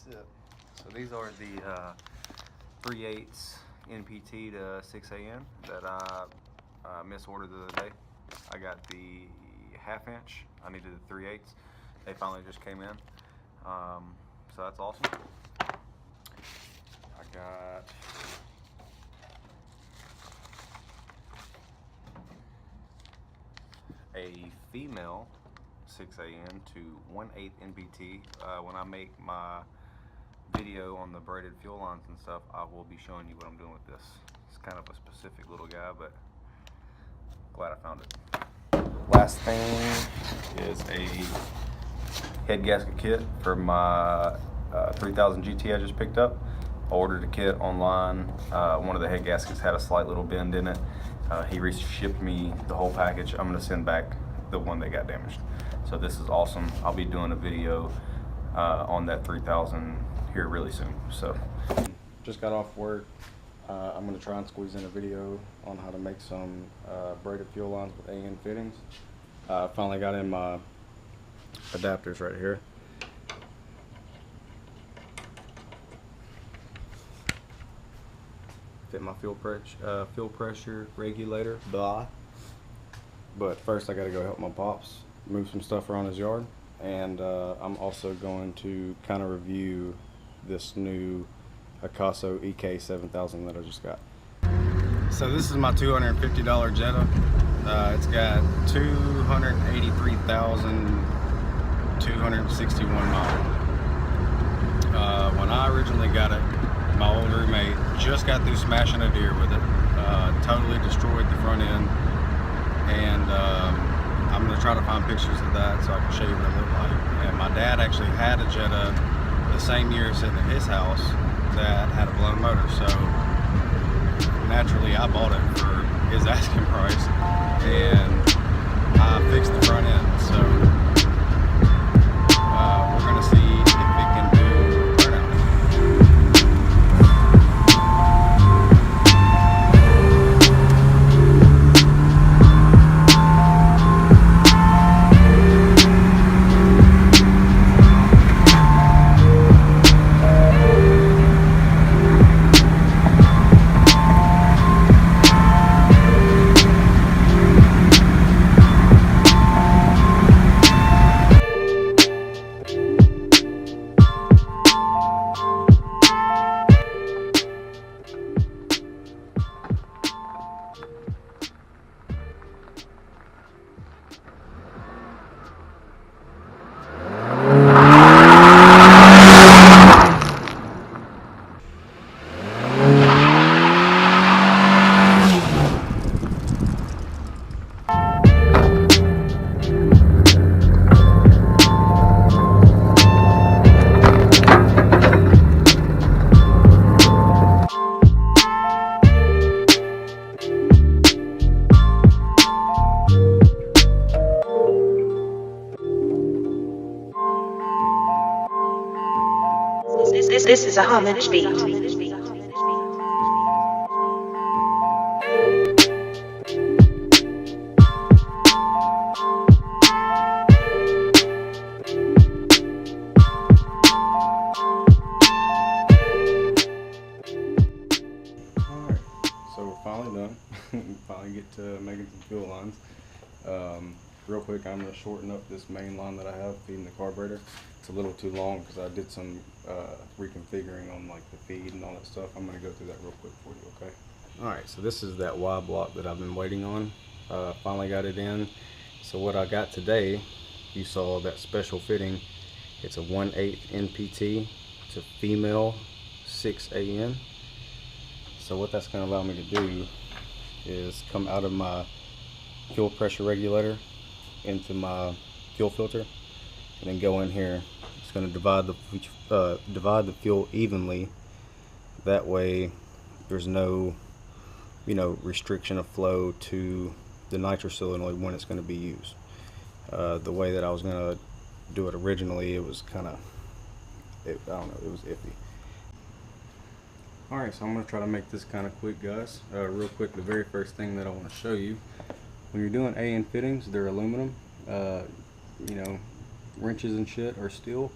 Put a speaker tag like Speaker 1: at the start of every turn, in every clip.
Speaker 1: That's it.
Speaker 2: So these are the 3/8 NPT to 6AN that I misordered the other day. I got the 1/2 inch. I needed the 3/8. They finally just came in. So that's awesome. I got a female 6AN to 1/8 NPT. When I make my video on the braided fuel lines and stuff, I will be showing you what I'm doing with this. It's kind of a specific little guy, but glad I found it. Last thing is a head gasket kit for my 3000 GT I just picked up. I ordered a kit online. One of the head gaskets had a slight little bend in it. He reshipped me the whole package. I'm going to send back the one that got damaged. So this is awesome. I'll be doing a video on that 3000 here really soon. So just got off work. I'm going to try and squeeze in a video on how to make some braided fuel lines with AN fittings. I finally got in my adapters right here. Fit my fuel pressure regulator, blah. But first I got to go help my pops move some stuff around his yard, and I'm also going to kind of review this new Akaso EK7000 that I just got. So this is my $250 Jetta. It's got 283,261 miles. When I originally got it, my old roommate just got through smashing a deer with it. Totally destroyed the front end, and I'm going to try to find pictures of that so I can show you what it looked like. And my dad actually had a Jetta the same year sitting in his house that had a blown motor, so naturally I bought it for his asking price, and I fixed the front end. So we're going to see if it can do burnout.
Speaker 3: This is a homage beat.
Speaker 2: So we're finally done. Finally get to making some fuel lines. Real quick, I'm going to shorten up this main line that I have feeding the carburetor. It's a little too long because I did some reconfiguring on like the feed and all that stuff. I'm going to go through that real quick for you, okay? Alright, so this is that Y block that I've been waiting on. Finally got it in. So what I got today, you saw that special fitting. It's a 1/8 NPT. It's a female 6AN. So what that's going to allow me to do is come out of my fuel pressure regulator into my fuel filter, and then go in here. It's going to divide the fuel evenly. That way there's no restriction of flow to the nitro solenoid when it's going to be used. The way that I was going to do it originally, it was kind of, I don't know, it was iffy. Alright, so I'm going to try to make this kind of quick, guys. Real quick, the very first thing that I want to show you, when you're doing AN fittings, they're aluminum, wrenches and shit are steel.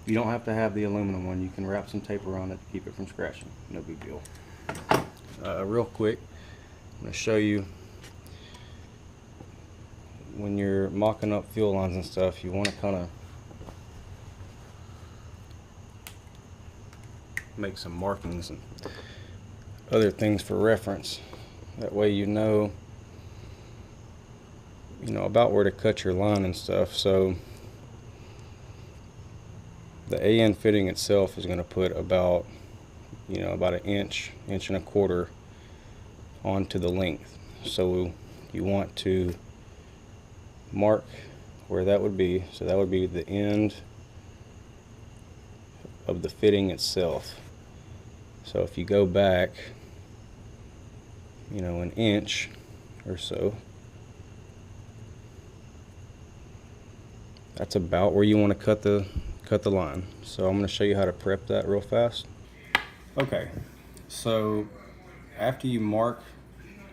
Speaker 2: You don't have to have the aluminum one. You can wrap some tape around it to keep it from scratching. No big deal. Real quick, I'm going to show you when you're mocking up fuel lines and stuff, you want to kind of make some markings and other things for reference. That way you know about where to cut your line and stuff. So the AN fitting itself is going to put about an inch and a quarter onto the length. So you want to mark where that would be. So that would be the end of the fitting itself. So if you go back an inch or so, that's about where you want to cut the line. So I'm going to show you how to prep that real fast. Okay, so after you mark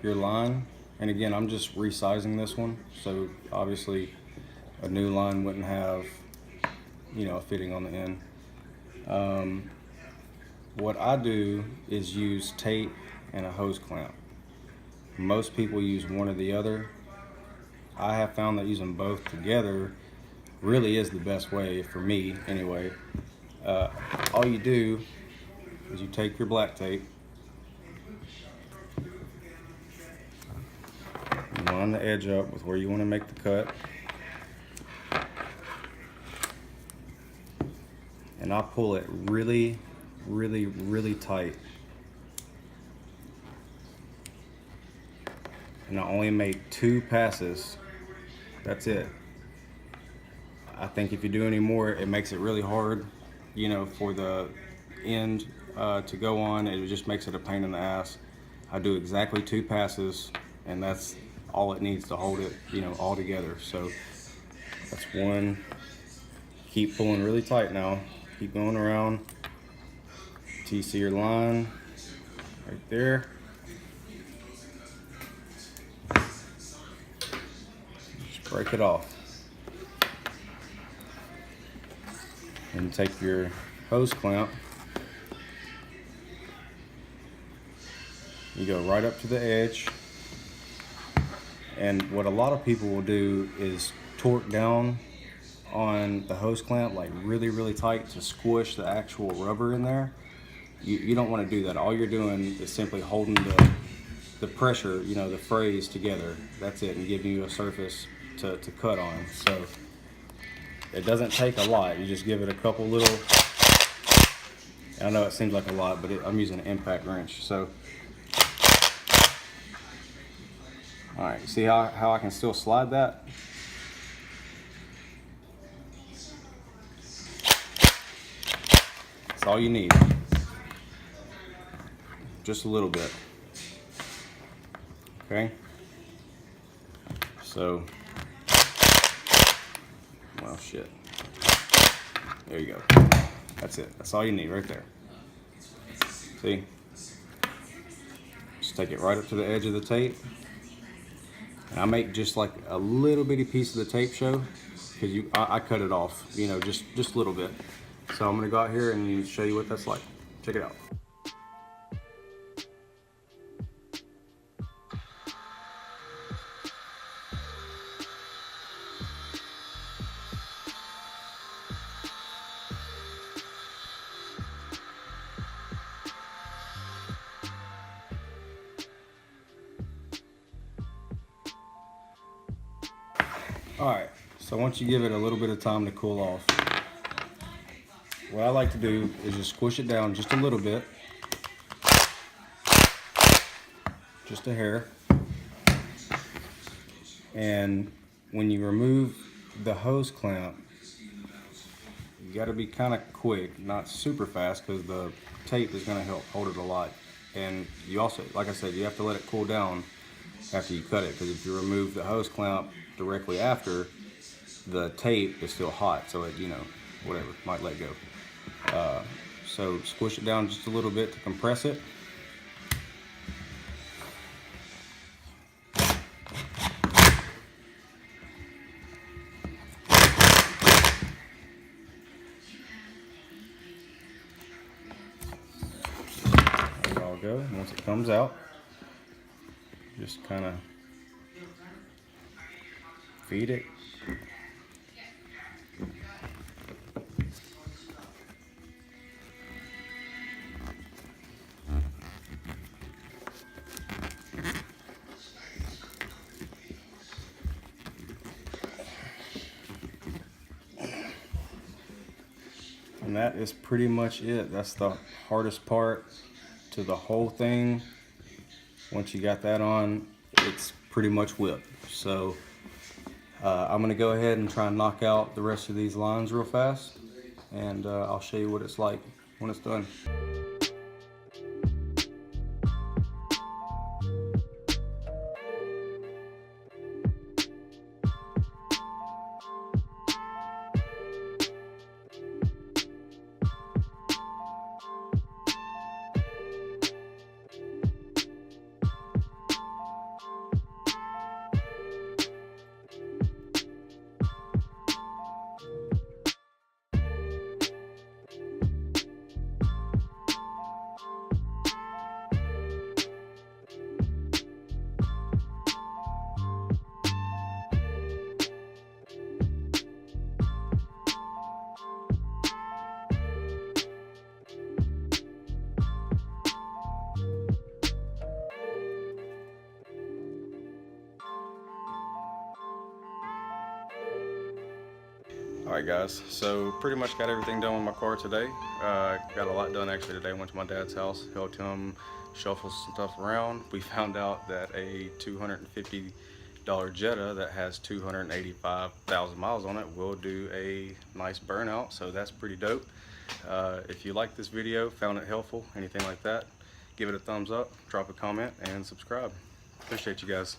Speaker 2: your line, and again, I'm just resizing this one, so obviously a new line wouldn't have a fitting on the end. What I do is use tape and a hose clamp. Most people use one or the other. I have found that using both together really is the best way for me anyway. All you do is you take your black tape, you line the edge up with where you want to make the cut, and I pull it really tight, and I only make 2 passes. That's it. I think if you do any more, it makes it really hard, for the end to go on. It just makes it a pain in the ass. I do exactly 2 passes, and that's all it needs to hold it, all together. So that's one. Keep pulling really tight now. Keep going around till you see your line right there. Just break it off. And take your hose clamp, you go right up to the edge, and what a lot of people will do is torque down on the hose clamp like really tight to squish the actual rubber in there. You don't want to do that. All you're doing is simply holding the pressure, the frays together. That's it, and giving you a surface to cut on. So it doesn't take a lot. You just give it a couple little, I know it seems like a lot, but I'm using an impact wrench. So, all right, see how I can still slide that? That's all you need. Just a little bit. Okay? So, well, shit. There you go. That's it. That's all you need right there. See? Just take it right up to the edge of the tape. And I make just like a little bitty piece of the tape show, because I cut it off, just a little bit. So I'm gonna go out here and show you what that's like. Check it out. Alright, so once you give it a little bit of time to cool off, what I like to do is just squish it down just a little bit, just a hair, and when you remove the hose clamp, you got to be kind of quick, not super fast, because the tape is going to help hold it a lot. And you also, like I said, you have to let it cool down after you cut it, because if you remove the hose clamp directly after, the tape is still hot, so it, whatever, might let go. So squish it down just a little bit to compress it. go. And once it comes out, just kind of feed it. And that is pretty much it. That's the hardest part to the whole thing. Once you got that on, it's pretty much whipped. So I'm gonna go ahead and try and knock out the rest of these lines real fast, and I'll show you what it's like when it's done. Alright guys, so pretty much got everything done with my car today. Got a lot done actually today. Went to my dad's house, helped him shuffle some stuff around. We found out that a $250 Jetta that has 285,000 miles on it will do a nice burnout, so that's pretty dope. If you like this video, found it helpful, anything like that, give it a thumbs up, drop a comment, and subscribe. Appreciate you guys.